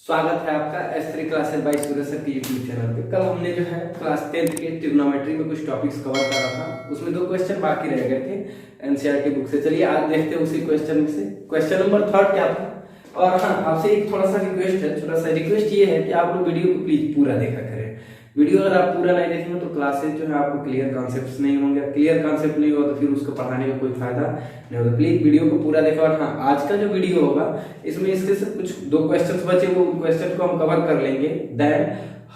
स्वागत है आपका S3 क्लासेस बाय सूरज सर के यूट्यूब चैनल पे। कल हमने जो है क्लास 10th के ट्रिग्नोमेट्री में कुछ टॉपिक्स कवर करा था, उसमें 2 क्वेश्चन बाकी रह गए थे एनसीईआरटी बुक से। चलिए आज देखते हैं उसी क्वेश्चन में से। क्वेश्चन नंबर 3 क्या था। और हाँ, आपसे एक थोड़ा सा रिक्वेस्ट है, छोटा सा रिक्वेस्ट ये है कि आप लोग वीडियो को प्लीज पूरा देखा करें। वीडियो अगर आप पूरा नहीं देखेंगे तो क्लासेस जो है आपको क्लियर कॉन्सेप्ट्स नहीं होंगे। क्लियर कॉन्सेप्ट नहीं होगा तो फिर उसको पढ़ाने में कोई फायदा नहीं होगा। प्लीज वीडियो को पूरा देखा। और हाँ, आज का जो वीडियो होगा इसमें इसके से कुछ 2 क्वेश्चंस बचे, वो क्वेश्चन को हम कवर कर लेंगे। देन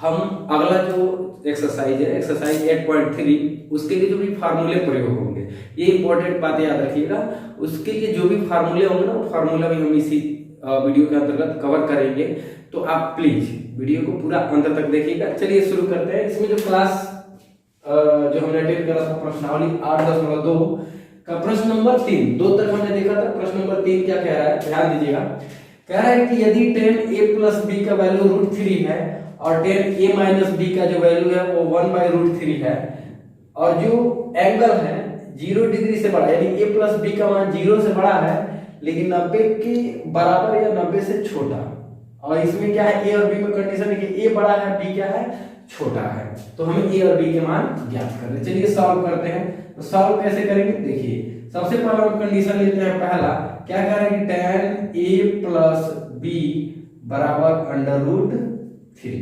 हम अगला जो एक्सरसाइज है, एक्सरसाइज 8.3, उसके लिए जो भी फार्मूले प्रयोग होंगे, ये इंपॉर्टेंट बात याद रखिएगा। उसके लिए जो भी फार्मूले होंगे ना, वो फार्मूला भी हम इसी वीडियो के अंतर्गत कवर करेंगे। तो आप प्लीज वीडियो को पूरा अंत तक देखिएगा। चलिए शुरू करते हैं। इसमें जो क्लास जो हमने अटेंड करा था प्रश्नावली 8.2 का प्रश्न नंबर 3, 2 तक हमने देखा था। प्रश्न नंबर 3 क्या कह रहा है, ध्यान दीजिएगा। कह रहा है कि यदि tan a प्लस b का वैल्यू √3 है और tan a माइनस b का जो वैल्यू है वो 1/√3 है, और जो एंगल है 0 डिग्री से बड़ा, यानी a प्लस b का मान 0 से बड़ा है लेकिन 90 के बराबर या 90 से छोटा। और इसमें क्या है, a और b में कंडीशन है कि a बड़ा है, b क्या है, छोटा है। तो हमें a और b के मान ज्ञात करने। चलिए सॉल्व करते हैं। तो सॉल्व कैसे करेंगे, देखिए सबसे पहले हम कंडीशन लेते हैं। पहला क्या कह रहा है कि tan a प्लस b बराबर √3।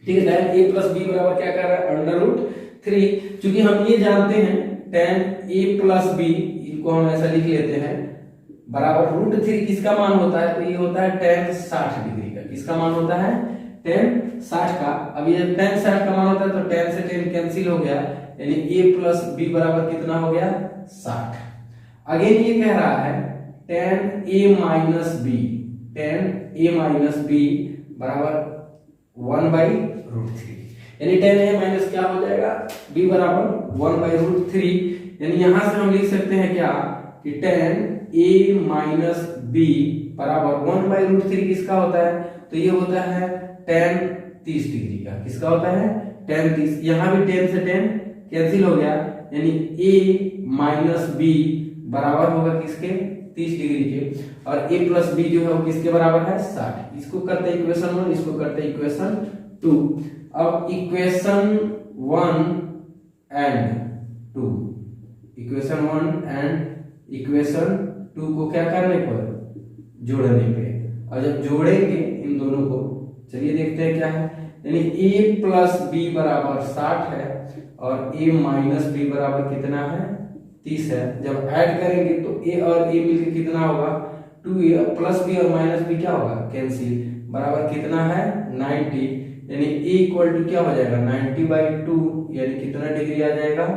ठीक है, tan a प्लस b बराबर क्या कर रहा है, √3। क्योंकि हम ये जानते हैं tan a प्लस b, इनको हम ऐसा लिख लेते हैं, बराबर √3 किसका मान होता है, तो ये होता है tan 60 डिग्री का। किसका मान होता है, tan 60 का। अब ये tan 60 का मान होता है तो tan से tan कैंसिल हो गया, यानी a प्लस b बराबर कितना हो गया, 60। अगेन ये कह रहा है tan a minus b, tan a minus b बराबर 1/√3, यानी tan a माइनस क्या हो जाएगा, b बराबर 1/√3। यानी यहां से हम लिख सकते हैं क्या कि tan a माइनस b बराबर 1/√3 किसका होता है, तो ये होता है tan 30 डिग्री का। किसका होता है, tan 30। यहां भी tan से tan कैंसिल हो गया, यानी a माइनस b बराबर होगा किसके, 30 डिग्री के। और a प्लस b जो है वो किसके बराबर है, 60। इसको करते हैं इक्वेशन 1, इसको करते हैं इक्वेशन 2। अब equation 1 and 2, equation 1 and equation 2 को क्या करने पर, जोड़ने पे। और जब जोड़ेंगे इन दोनों को, चलिए देखते हैं क्या है। यानी a प्लस b बराबर 60 है और a माइनस b बराबर कितना है, 30 है। जब ऐड करेंगे तो a और a मिलकर कितना होगा, 2a प्लस b और माइनस b क्या होगा, कैंसिल, बराबर कितना है, 90। यानी a इक्वल टू क्या हो जाएगा, 90/2, यानी कितना डिग्री आ जाएगा,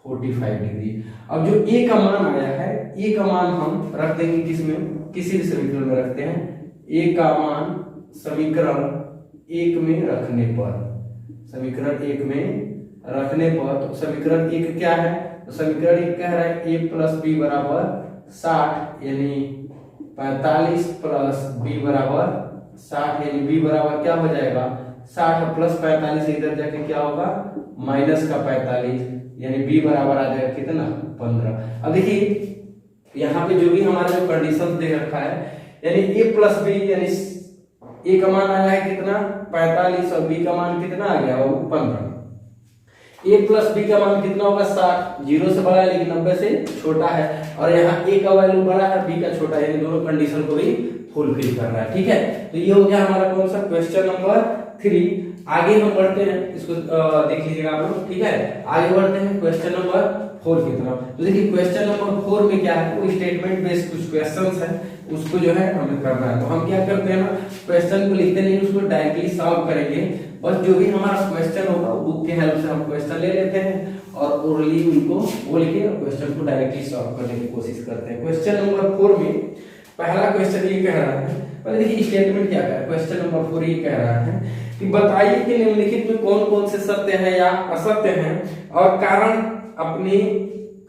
45 डिग्री। अब जो a का मान आया है, a का मान हम रख देंगे किसमें, किसी भी समीकरण में रखते हैं। a का मान समीकरण 1 में रखने पर, समीकरण 1 में रखने पर, तो समीकरण 1 क्या है, तो समीकरण 1 कह रहा है a प्लस b बराबर 60, यानी 45 प्लस b बराबर 60, यानी b बराबर क्या हो जाएगा, 60 प्लस 45, इधर जाके क्या होगा, माइनस का 45, यानी b बराबर आ जाएगा कितना, 15। अब देखिए यहाँ पे जो भी हमारा जो कंडीशन दे रखा है, यानी a प्लस b, यानी a का मान आया है कितना, 45, और b का मान कितना आ गया, वो 15। a प्लस b का मान कितना होगा, 60, 0 से बड़ा है लेकिन 90 से छोटा है। और यहाँ a का वैल्यू बड़ा है, b का छोटा है, यानी दोनों कंडीशन को भी फुलफिल कर रहा है। ठीक है, तो ये हो गया हमारा कौन सा, क्वेश्चन नंबर 3। आगे हम बढ़ते हैं, इसको देख लीजिएगा आप लोग। ठीक है, आगे बढ़ते हैं क्वेश्चन नंबर 4 की तरफ। तो देखिए क्वेश्चन नंबर 4 में क्या है, वो स्टेटमेंट बेस्ड कुछ क्वेश्चंस है, उसको जो है हमें करना है। तो हम क्या करते हैं ना, क्वेश्चन को लिखते नहीं, उसको डायरेक्टली सॉल्व करेंगे। बस जो भी हमारा क्वेश्चन होगा बुक के हेल्प से हम क्वेश्चन ले लेते हैं और ओरली उनको बोल के क्वेश्चन को डायरेक्टली सॉल्व करने की कोशिश करते हैं। क्वेश्चन नंबर 4 में पहला क्वेश्चन ये कह रहा है, पहले देखिए स्टेटमेंट क्या कह रहा है। क्वेश्चन नंबर 4 ये कह रहा है कि बताइए कि निम्नलिखित में कौन कौन से सत्य हैं या असत्य हैं, और कारण अपने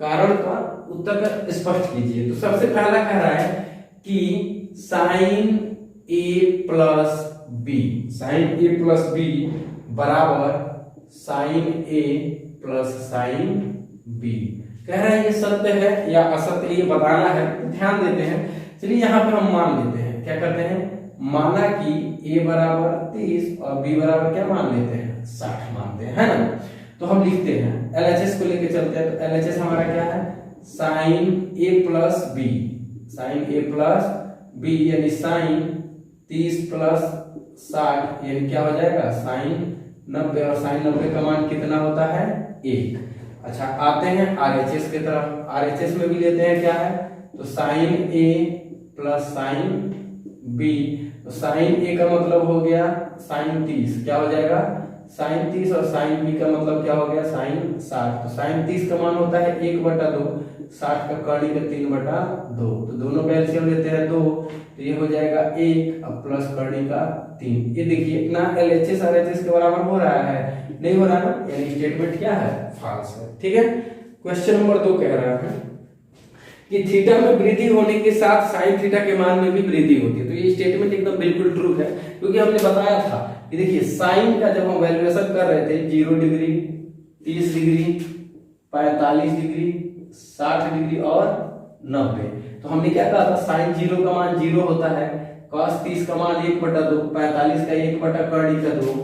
कारण का उत्तर का स्पष्ट कीजिए। तो सबसे पहला कह रहा है कि sine a plus b, sine a plus b बराबर sine a plus sine b। कह रहा है ये सत्य है या असत्य, ये बताना है। ध्यान देते हैं, चलिए यहाँ पे हम मान लेते हैं, क्या करते हैं, माना कि a बराबर 30 और b बराबर क्या मान लेते हैं 60 मानते हैं, है ना। तो हम लिखते हैं LHS को लेके चलते हैं। तो LHS हमारा क्या है sine a plus B, sine a plus B यानी साइन 30 प्लस 60 यानी क्या हो जाएगा साइन 90, और साइन 90 का मान कितना होता है 1। अच्छा आते हैं RHS की तरफ। RHS में भी लेते हैं क्या है तो sine a plus sine b, तो साइन a का मतलब हो गया साइन 30, क्या हो जाएगा साइन 30, और साइन b का मतलब क्या हो गया साइन 60। तो साइन 30 का मान होता है 1/2, 60 का कर्ण का 3/2, तो दोनों का एलसीएम लेते हैं 2, तो ये हो जाएगा 1 अब प्लस कर्ण का 3। ये देखिए ना LHS RHS के बराबर हो रहा है, नहीं हो रहा ना, यानी स्टेटमेंट क्या है फॉल्स है। ठीक है। क्वेश्चन नंबर 2 कह रहा है कि थीटा में वृद्धि होने के साथ साइन थीटा के मान में भी वृद्धि होती है। तो ये स्टेटमेंट एकदम बिल्कुल ट्रू है, क्योंकि हमने बताया था कि देखिए साइन का जब हम वैल्यूएशन कर रहे थे 0 डिग्री, 30 डिग्री, 45 डिग्री, 60 डिग्री और 90, तो हमने क्या कहा था साइन 0 का मान 0 होता है, cos 30 का मान 1/2, 45 का 1 कर्ण का 2,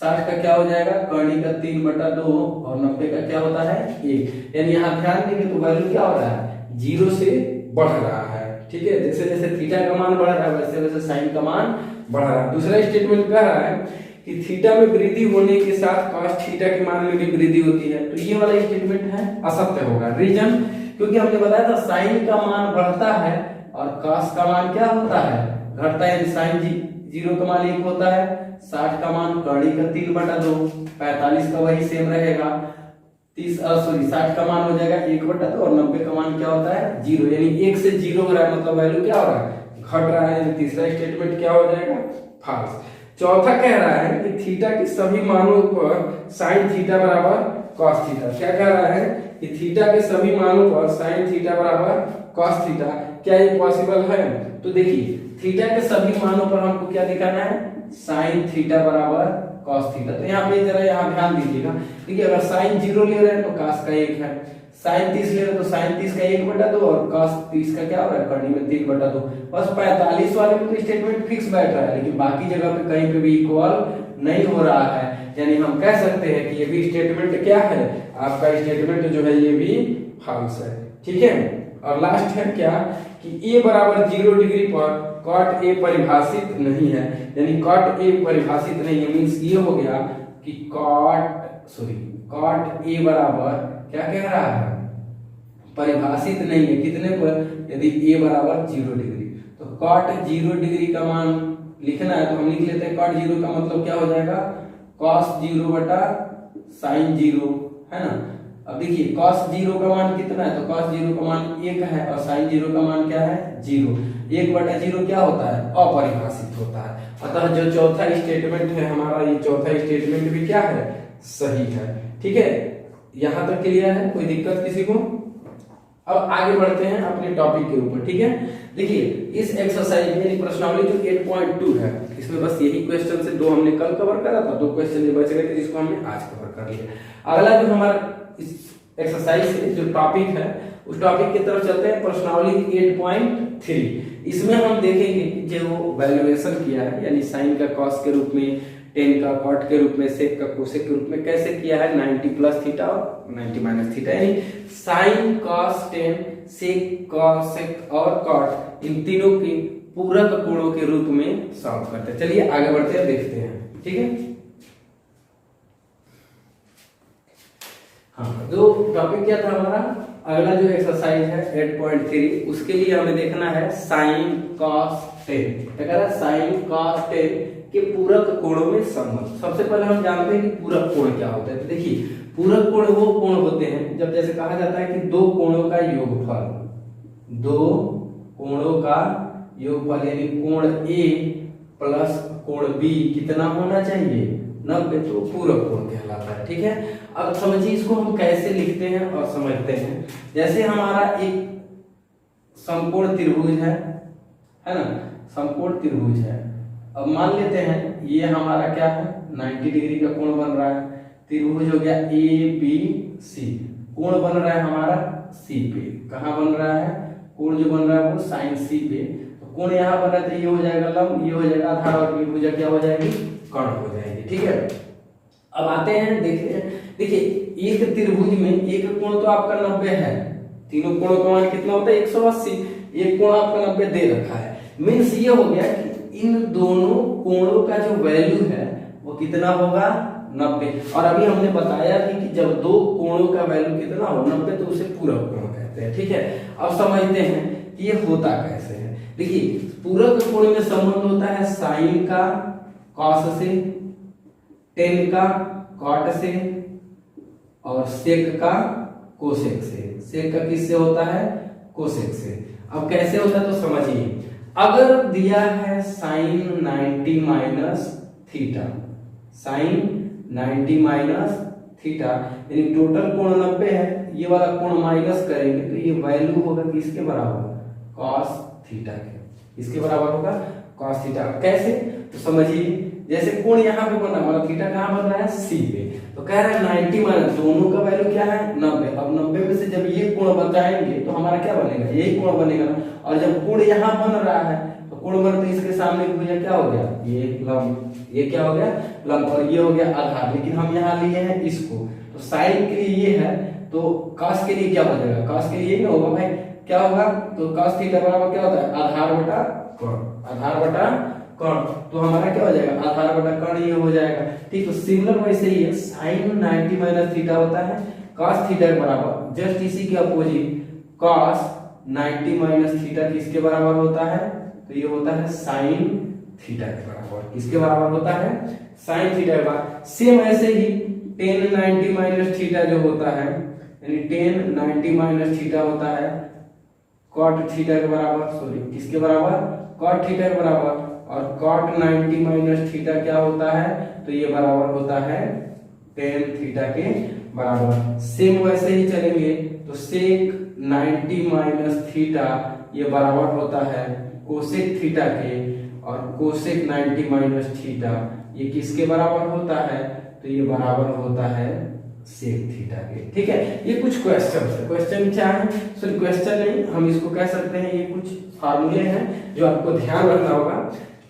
60 का क्या हो जाएगा कर्ण का 3/2 और 90 का क्या होता है 1। यानी यहाँ ध्यान देंगे तो वैल्यू क्या हो रहा है 0 से बढ़ रहा है। ठीक है, जैसे जैसे थीटा का मान बढ़ रहा है वैसे वैसे साइन का मान बढ़ रहा है। दूसरा स्टेटमेंट कह रहा है कि थीटा में वृद्धि होने के साथ cos थीटा के मान में भी वृद्धि होती है। तो ये वाला स्टेटमेंट है असत्य होगा। रीजन, क्योंकि हमने बताया था साइन का मान बढ़ता है और cos का मान क्या होता है घटता है। साइन 0 का मान 1 होता है, 60 का मान कर्ण का 3/2, 45 का वही सेम रहेगा, 60 का मान हो जाएगा 1/2 और 90 का मान क्या होता है 0, यानी 1 से 0 हो रहा है, मतलब वैल्यू क्या हो रहा है घट रहा है। तीसरा स्टेटमेंट क्या हो जाएगा फॉल्स। चौथा कह रहा है कि थीटा के सभी मानों पर साइन थीटा बराबर cos थीटा। क्या कह रहा है कि थीटा के सभी मानों पर साइन थीटा बराबर cos थीटा, क्या ये पॉसिबल है। तो देखिए थीटा के सभी मानों पर हमको क्या दिखाना है साइन थीटा बराबर cos थीटा। तो यहाँ पे जरा यहाँ ध्यान दीजिएगा, देखिए अगर साइन 0 ले रहे हैं तो cos का 1 है, साइन 30 ले रहे हैं तो साइन 30 का 1/2 और cos 30 का क्या हो रहा है कर्ण में 3/2। बस 45 वाले में तो स्टेटमेंट फिक्स बैठ रहा है, लेकिन बाकी जगह पे कहीं पे भी इक्वल नहीं हो रहा है, यानी हम कह सकते हैं कि ये भी स्टेटमेंट क्या है आपका स्टेटमेंट जो है ये भी फॉल्स है। ठीक है। और लास्ट है क्या कि a बराबर 0 डिग्री पर cot a परिभाषित नहीं है, यानी cot a परिभाषित नहीं है, मींस ये हो गया कि cot a बराबर क्या कह रहा है परिभाषित नहीं है, कितने पर यदि a बराबर 0 डिग्री। तो cot 0 डिग्री का मान लिखना है तो हम लिख लेते हैं cot 0 का मतलब क्या हो जाएगा cos 0 बटा sin 0, है ना। अब देखिए cos 0 का मान कितना है तो cos 0 का मान 1 है और sin 0 का मान क्या है 0। 1/0 क्या होता है अपरिभाषित होता है। अतः जो चौथा स्टेटमेंट है हमारा, ये चौथा स्टेटमेंट भी क्या है सही है। ठीक है, यहां तक क्लियर है, कोई दिक्कत किसी को। अब आगे बढ़ते हैं अपने टॉपिक के ऊपर। ठीक है, देखिए इस एक्सरसाइज में यानी प्रश्नावली जो 8.2 है इसमें बस यही क्वेश्चन से 2 हमने कल कवर करा था, 2 क्वेश्चन बच गए थे जिसको हमने आज कवर कर लिया। अगला जो हमारा इस एक्सरसाइज से जो टॉपिक है उस टॉपिक की तरफ चलते हैं, प्रश्नावली 8.3। इसमें हम देखेंगे कि जो वैल्यूएशन किया है यानी साइन का कॉस के रूप में, टेन का कॉट के रूप में, सेक का कोसेक के रूप में कैसे किया है 90 प्लस थीटा और 90 माइनस थीटा, यानी sine cos tan sec cosec और कॉट इन तीनों के पूरक कोणों के रूप में सॉल्व करते हैं। चलिए आगे बढ़ते हैं, देखते हैं। ठीक है, हाँ जो टॉपिक क्या था हमारा, अगला जो एक्सरसाइज है 8.3 उसके लिए हमें देखना है साइन कॉस टेन। क्या कह रहा है साइन कॉस टेन के पूरक कोणों में संबंध। सबसे पहले हम जानते हैं कि पूरक कोण क्या होता है। तो देखिए पूरक कोण वो कोण होते हैं जब जैसे कहा जाता है कि दो कोणों का योगफल, दो कोणों का योगफल यानी कोण ए प्लस कोण बी कितना होना चाहिए 90, तो पूरक कोण कहलाता है। ठीक है, अब समझिए इसको हम कैसे लिखते हैं और समझते हैं। जैसे हमारा एक समकोण त्रिभुज है ना, समकोण त्रिभुज है। अब मान लेते हैं ये हमारा क्या है 90 डिग्री का कोण बन रहा है, त्रिभुज हो गया ए बी सी, कोण बन रहा है हमारा सी पे। कहाँ बन रहा है कोण जो बन रहा है वो साइन सी पे। तो कोण यहाँ बना तो ये हो जाएगा लंब, ये हो जाएगा आधार और ये भुजा क्या हो जाएगी, कर्ण हो जाएगी। ठीक है, अब आते हैं देखिए एक त्रिभुज में एक कोण तो आपका 90 है, तीनों कोणों का मान कितना होता है 180, एक कोण आपका 90 दे रखा है। मीन्स ये हो गया कि इन दोनों कोणों का जो वैल्यू है वो कितना होगा 90। और अभी हमने बताया भी कि जब दो कोणों का वैल्यू कितना हो 90 तो उसे पूरक कोण कहते हैं। ठीक है, अब समझते हैं कि ये होता कैसे है। देखिए पूरक कोण में संबंध होता है साइन का कॉस से, टेन का कॉट से और सेक का कोसेक से। सेक का किससे होता है, कोसेक से। अब कैसे होता है तो समझिए, अगर दिया है sine 90 minus theta, sine 90 minus theta यानी टोटल कोण 90 है, ये वाला कोण माइनस करेंगे तो ये वैल्यू होगा किसके बराबर, कॉस थीटा के। इसके बराबर होगा कॉस थीटा। कैसे तो समझिए, जैसे कोण यहाँ पे बना मतलब थीटा कहाँ बन रहा है सी पे, तो कह रहा है 90 माइनस दोनों का वैल्यू क्या है 90। अब 90 में से जब ये कोण बचाएंगे तो हमारा क्या बनेगा, यही कोण बनेगा। और जब कोण यहाँ बन रहा है तो कोण बनते इसके सामने भुजा क्या हो गया, ये लंब, ये क्या हो गया लंब, और ये हो गया आधार। लेकिन हम यहाँ लिए हैं इसको, तो साइन के लिए ये है तो कॉस के लिए क्या हो जाएगा, कॉस के लिए ये होगा भाई क्या होगा, तो cos थीटा बराबर क्या होता है आधार बटा कर्ण, आधार बटा कर्ण। तो हमारा क्या हो जाएगा आधार बटा कर्ण ये हो जाएगा। ठीक, तो सिमिलर वैसे ही है, sin 90 माइनस थीटा होता है cos थीटा के बराबर, जस्ट इसी के अपोजिट cos 90 माइनस थीटा किसके बराबर होता है, तो ये होता है sin थीटा के बराबर। किसके बराबर होता है, sin थीटा के बराबर। सेम ऐसे ही tan 90 माइनस थीटा जो होता है यानी tan 90 माइनस थीटा होता है cot थीटा के बराबर, सॉरी किसके बराबर, cot थीटा के बराबर। और cot 90 माइनस थीटा क्या होता है, तो ये बराबर होता है tan थीटा के बराबर। सेम वैसे ही चलेंगे तो sec 90 माइनस थीटा ये बराबर होता है कोसेक थीटा के, और कोसेक 90 माइनस थीटा ये किसके बराबर होता है, तो ये बराबर होता है सेक थीटा के। ठीक है, ये कुछ क्वेश्चन है, क्वेश्चन क्या है, सॉरी क्वेश्चन नहीं हम इसको कह सकते हैं, ये कुछ फार्मूले हैं जो आपको ध्यान रखना होगा।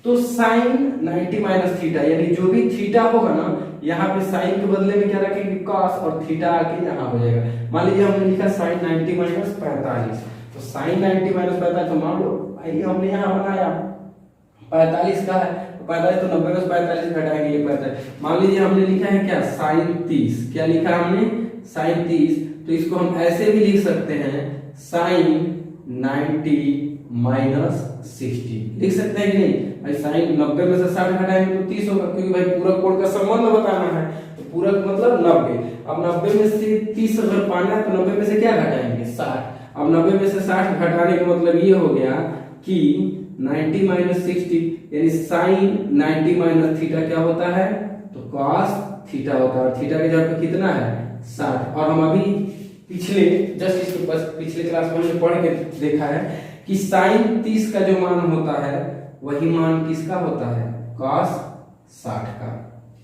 तो साइन 90 माइनस थीटा यानी जो भी थीटा होगा ना, यहाँ पे साइन के बदले में क्या रखेंगे कॉस, और थीटा आके यहाँ हो जाएगा। मान लीजिए हमने लिखा साइन 90 माइनस 45, तो साइन 90 माइनस 45 तो मान लो ये हमने यहाँ बनाया 45 का है, 45 तो 90 में से 45 घटाएंगे ये 45। मान लीजिए हमने लिखा है क्या साइन 30, क्या लिखा हमने साइन 30, तो इसको हम ऐसे भी लिख सकते हैं साइन 90 माइनस 60 लिख सकते हैं कि नहीं भाई। साइन 90 में से 60 घटाएंगे तो 30 होगा, क्योंकि भाई पूरक कोण का संबंध बताना है, तो पूरक मतलब 90। अब 90 में से 30 अगर पाना है तो 90 में से क्या घटाएंगे 60। अब 90 में से 60 घटाने का मतलब ये हो गया कि 90 माइनस 60 यानी साइन 90 माइनस थीटा क्या होता है, तो cos थीटा होता है। और थीटा के जगह पे कितना है 60। और हम अभी पिछले जस्ट इसके पास पिछले क्लास में हमने पढ़ के देखा है कि साइन 30 का जो मान होता है वही मान किसका होता है cos 60 का,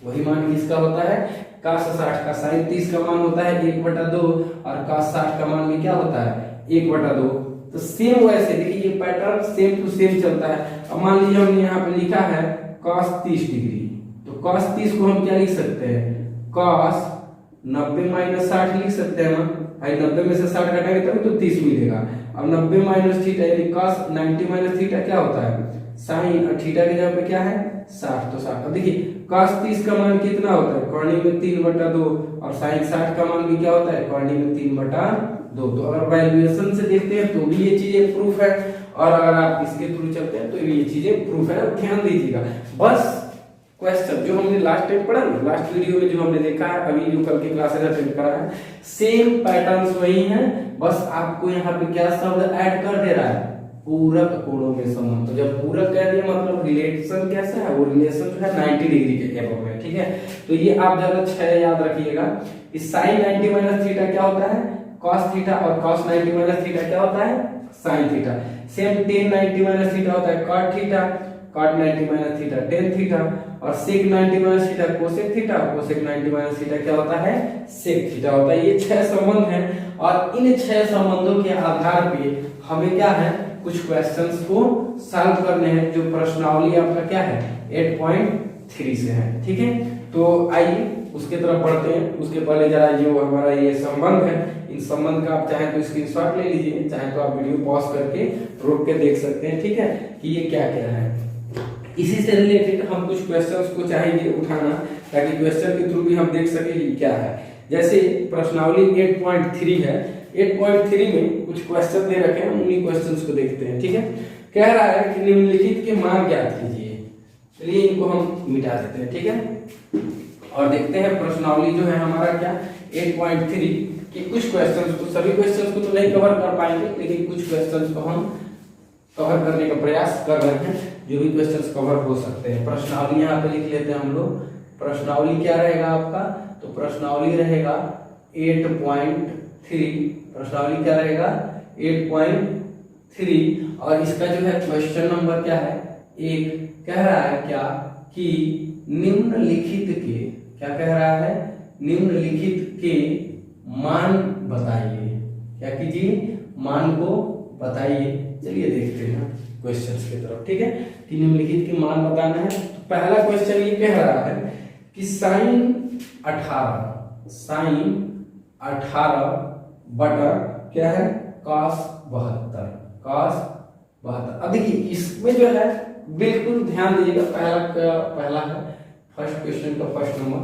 वही मान किसका होता है cos 60 का। साइन 30 का मान होता है 1/2 और cos 60 का मान में क्या होता है 1/2। तो सेम वैसे देखिए ये पैटर्न सेम टू सेम चलता है। अब मान लीजिए हमने यहाँ पे लिखा है cos 30 डिग्री, तो cos 30 को हम क्या लिख सकते हैं cos 90 माइनस 60 लिख सकते हैं ना भाई, 90 में से 60 घटाएंगे तभी तो 30 मिलेगा। अब 90 माइनस थीटा यानी cos 90 माइनस थीटा क्या होता है साइन, और थीटा की जगह पे क्या है 60, तो 60। अब देखिए cos 30 का मान कितना होता है कॉर्नी में 3/2, और साइन 60 का मान भी क्या होता है कॉर्नी में 3/2। तो अगर वैल्यूएशन से देखते हैं तो भी ये चीजें प्रूफ है, और अगर आप इसके थ्रू चलते हैं तो भी ये चीजें प्रूफ है। ध्यान दीजिएगा बस क्वेश्चन जो हमने लास्ट टाइम पढ़ा ना, लास्ट वीडियो में जो हमने देखा है, अभी जो कल की क्लासेस अटेंड करा है, सेम पैटर्न्स वही हैं, बस आपको यहाँ पे क्या शब्द ऐड कर दे रहा है पूरक कोणों में संबंध। तो जब पूरक कह दिया मतलब रिलेशन कैसा है, वो रिलेशन जो है 90 डिग्री के एबव है। ठीक है, तो ये आप ज्यादा 6 याद रखिएगा। इस साइन 90 माइनस थीटा क्या होता है cos थीटा, और cos 90 माइनस थीटा क्या होता है sin theta. Same tan 90 minus theta होता है cot theta, cot 90 minus theta tan theta, और sec 90 minus theta cosec theta, cosec 90 minus theta क्या होता है sec थीटा होता है। ये 6 संबंध हैं, और इन 6 संबंधों के आधार पे हमें क्या है कुछ क्वेश्चंस को सॉल्व करने हैं जो प्रश्नावली आपका क्या है 8.3 से है। ठीक है, तो आइए उसके तरफ बढ़ते हैं। उसके पहले जरा जो हमारा ये संबंध है, इन संबंध का आप चाहे तो स्क्रीनशॉट ले लीजिए, चाहे तो आप वीडियो पॉज करके रोक के देख सकते हैं। ठीक है, कि ये क्या क्या है। इसी से रिलेटेड हम कुछ क्वेश्चंस को चाहेंगे उठाना, ताकि क्वेश्चन के थ्रू भी हम देख सके कि क्या है। जैसे प्रश्नावली 8.3 है, 8.3 में कुछ क्वेश्चन दे रखे हैं, हम उन्हीं क्वेश्चंस को देखते हैं। ठीक है, कह रहा है कि निम्नलिखित के मान ज्ञात कीजिए। चलिए इनको हम मिटा देते हैं। ठीक है, और देखते हैं प्रश्नावली जो है हमारा क्या 8.3 कि कुछ क्वेश्चंस को, सभी क्वेश्चंस को तो नहीं कवर कर पाएंगे, लेकिन कुछ क्वेश्चंस को हम कवर करने का प्रयास कर रहे हैं, जो भी क्वेश्चंस कवर हो सकते हैं। प्रश्नावली यहाँ पे लिख लेते हैं हम लोग। प्रश्नावली क्या रहेगा आपका, तो प्रश्नावली रहेगा 8.3। प्रश्नावली क्या रहेगा 8.3, और इसका जो है क्वेश्चन नंबर क्या है 1। कह रहा है क्या कि निम्नलिखित के, क्या कह रहा है, निम्नलिखित के मान बताइए। क्या कीजिए, मान को बताइए। चलिए देखते हैं क्वेश्चंस की तरफ। ठीक है, कि निम्नलिखित के मान बताना है। तो पहला क्वेश्चन ये कह रहा है कि साइन 18 बटा क्या है cos 72। अब देखिए इसमें जो है बिल्कुल ध्यान दीजिएगा, पहला है फर्स्ट क्वेश्चन का फर्स्ट नंबर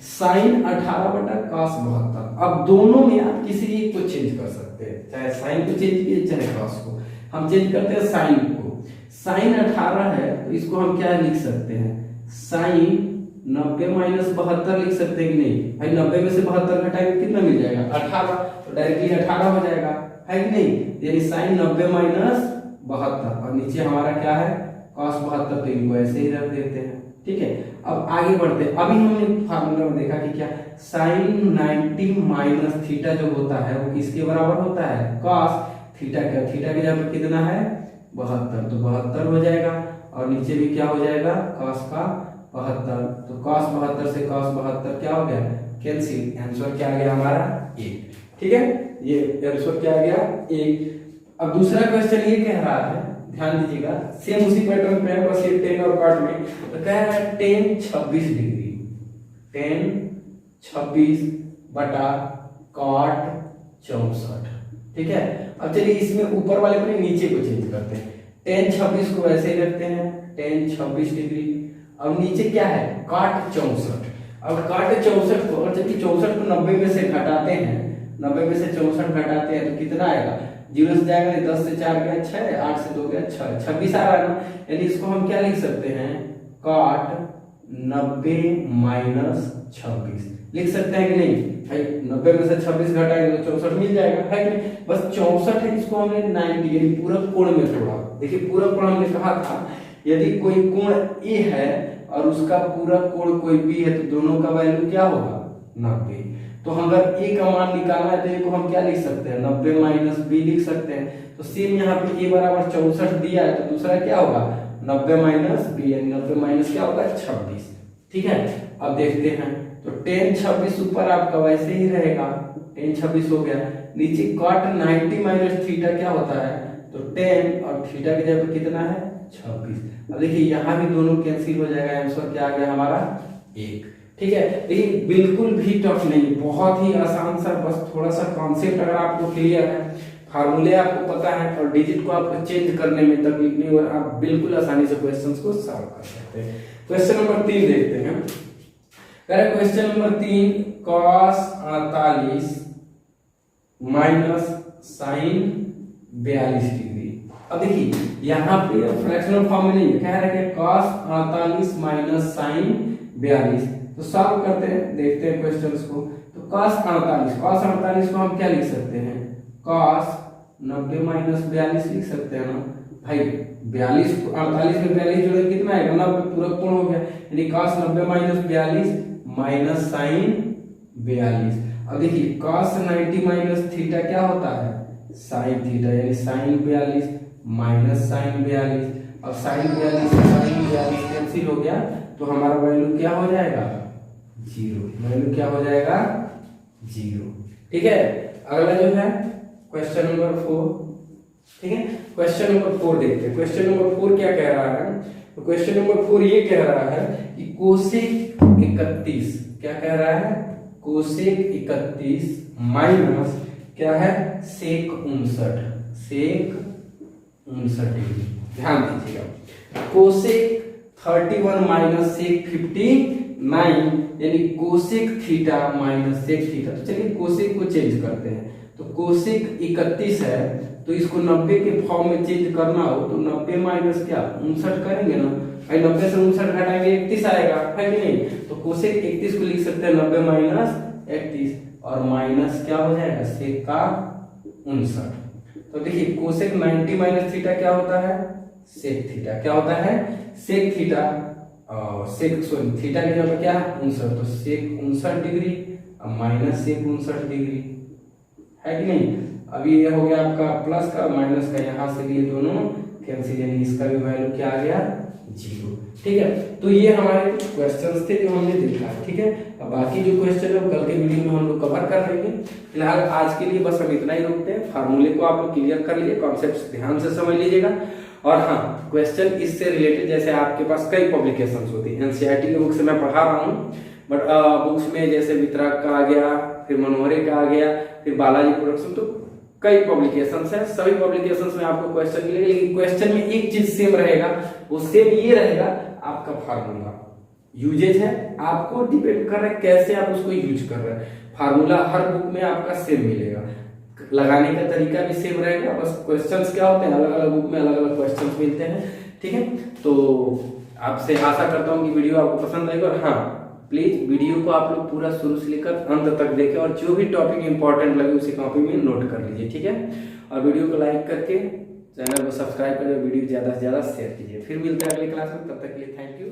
साइन 18 बटा cos 72। अब दोनों में आप किसी एक को चेंज कर सकते हैं, चाहे साइन को चेंज कीजिए चाहे cos को। हम चेंज करते हैं साइन को। साइन 18 है तो इसको हम क्या लिख सकते हैं, साइन 90 माइनस 72 लिख सकते हैं कि नहीं भाई। 90 में से 72 घटाएंगे कितना मिल जाएगा 18, तो डायरेक्टली 18 हो जाएगा, है कि नहीं। यानी साइन 90 माइनस 72, और नीचे हमारा क्या है cos 72, तो इनको ऐसे ही रख देते हैं। ठीक है, अब आगे बढ़ते हैं। अभी हमने फार्मूला में देखा कि क्या साइन 90 माइनस थीटा जो होता है वो किसके बराबर होता है cos थीटा का। थीटा के जगह पे कितना है 72, तो 72 हो जाएगा, और नीचे भी क्या हो जाएगा cos का 72, तो cos 72 से cos 72 क्या हो गया कैंसिल। आंसर क्या आ गया हमारा 1। ठीक है, ये आंसर क्या आ गया 1। अब दूसरा क्वेश्चन ये कह रहा है, ध्यान दीजिएगा, सेम उसी पैटर्न पे है, बस ये 10 और काट में। तो कह रहा है tan 26 डिग्री, tan 26 बटा cot 64। ठीक है, अब चलिए इसमें ऊपर वाले को नीचे को चेंज करते हैं। tan 26 को ऐसे ही रखते हैं tan 26 डिग्री। अब नीचे क्या है cot 64। अब cot 64 को, और जबकि 64 को 90 में से घटाते हैं, 90 में से 64 घटाते हैं तो कितना आएगा, 0 से जाएगा, 10 से 4 गया 6, 8 से 2 गया 6, 26 आ रहा है ना। यानी इसको हम क्या लिख सकते हैं cot 90 माइनस 26 लिख सकते हैं कि नहीं भाई। 90 में से 26 घटाएंगे तो 64 मिल जाएगा, है कि नहीं। बस 64 है, इसको हमने 90 यानी पूरक कोण में तोड़ा। देखिए पूरक कोण हमने कहा था यदि कोई कोण ए है और उसका पूरक कोण कोई बी है, तो दोनों का वैल्यू क्या होगा 90। तो अगर ए का मान निकालना है तो ए को हम क्या लिख सकते हैं 90 माइनस बी लिख सकते हैं। तो सेम यहाँ पे ए बराबर 64 दिया है, तो दूसरा क्या होगा 90 माइनस बी, यानी 90 माइनस क्या होगा 26। ठीक है, अब देखते हैं। तो tan 26 ऊपर आपका वैसे ही रहेगा, tan 26 हो गया। नीचे cot 90 माइनस थीटा क्या होता है, तो tan और थीटा की जगह कितना है 26। अब देखिए यहाँ भी दोनों कैंसिल हो जाएगा, आंसर क्या आ गया हमारा 1। ठीक है, लेकिन बिल्कुल भी टफ नहीं, बहुत ही आसान सा, बस थोड़ा सा कॉन्सेप्ट अगर आपको क्लियर है, फार्मूले आपको पता है, और डिजिट को आपको चेंज करने में तकलीफ नहीं हो, आप बिल्कुल आसानी से क्वेश्चंस को सॉल्व कर सकते हैं। क्वेश्चन नंबर 3 देखते हैं। Question number 3 cos 48 minus sine 42 degree. अब देखिए यहाँ पे फ्रैक्शनल फॉर्म में नहीं है, कह रहा है कि cos 48 माइनस साइन 42। तो सॉल्व करते हैं, देखते हैं क्वेश्चंस को। तो cos 48 को हम क्या लिख सकते हैं cos 90 माइनस 42 लिख सकते हैं ना भाई। 42 48 में 42 जोड़े कितना आएगा 90, पूरक कोण हो गया, यानी cos 90 माइनस 42 माइनस साइन 42। अब देखिए cos 90 माइनस थीटा क्या होता है साइन थीटा, यानी साइन 42 माइनस साइन 42। अब साइन 42 से साइन 42 कैंसिल हो गया, तो हमारा वैल्यू क्या हो जाएगा 0। वैल्यू क्या हो जाएगा 0। ठीक है, अगला जो है क्वेश्चन नंबर 4 ठीक है। क्वेश्चन नंबर 4 देखते हैं। क्वेश्चन नंबर 4 क्या कह रहा है? तो क्वेश्चन नंबर 4 ये कह रहा है कि कोसेक 31, क्या कह रहा है? कोसेक 31 माइनस क्या है? Sec 59 degree. ध्यान दीजिएगा, कोसेक 31 माइनस सेक 59 यानी cosec theta minus sec theta. तो चलिए कोसेक को चेंज करते हैं। तो कोसेक 31 है, तो इसको 90 के फॉर्म में चेंज करना हो तो 90 माइनस क्या 59 करेंगे ना, 90 से 59 घटाएंगे 31 आएगा, है कि नहीं? तो कोसेक 31 को लिख सकते हैं 90 माइनस 31 और माइनस क्या हो जाएगा सेक का 59। तो देखिए कोसेक 90 माइनस थीटा क्या होता है? Sec theta. क्या होता है? Sec theta. Sec sorry theta की जगह क्या है 59, तो सेक 59 डिग्री और माइनस सेक 59 डिग्री, है कि नहीं? अभी ये हो गया आपका प्लस का माइनस का, यहां से लिए दोनों कैंसिल, यानी इसका भी वैल्यू क्या आ गया 0। ठीक है, तो ये हमारे क्वेश्चंस थे जो हमने देखा है। ठीक है, अब बाकी जो क्वेश्चन है कल के वीडियो में हम लोग कवर कर लेंगे। फिलहाल आज के लिए बस हम इतना ही रोकते हैं। फार्मूले को आप लोग क्लियर कर लीजिए, कॉन्सेप्ट ध्यान से समझ लीजिएगा। और हाँ, क्वेश्चन इससे रिलेटेड जैसे आपके पास कई पब्लिकेशंस होती है, एनसीईआरटी की बुक से मैं पढ़ा रहा हूँ, बट बुक्स में जैसे वितरक का आ गया, फिर मनोहरे का आ गया, फिर बालाजी प्रोडक्शन, तो कई पब्लिकेशंस हैं। सभी पब्लिकेशंस में आपको क्वेश्चन मिलेगा, लेकिन क्वेश्चन में एक चीज सेम रहेगा, वो सेम ये रहेगा, आपका फार्मूला यूजेज है, आपको डिपेंड कर रहा है कैसे आप उसको यूज कर रहे हैं। फार्मूला हर बुक में आपका सेम मिलेगा, लगाने का तरीका भी सेम रहेगा, बस क्वेश्चंस क्या होते हैं अलग अलग बुक में अलग अलग क्वेश्चंस मिलते हैं। ठीक है, तो आपसे आशा करता हूँ कि वीडियो आपको पसंद आएगा। और हाँ, प्लीज वीडियो को आप लोग पूरा शुरू से लेकर अंत तक देखें और जो भी टॉपिक इंपॉर्टेंट लगे उसे कॉपी में नोट कर लीजिए। ठीक है, और वीडियो को लाइक करके चैनल को सब्सक्राइब करें, वीडियो ज्यादा से ज्यादा शेयर कीजिए। फिर मिलते हैं अगले क्लास में, तब तक के लिए थैंक यू।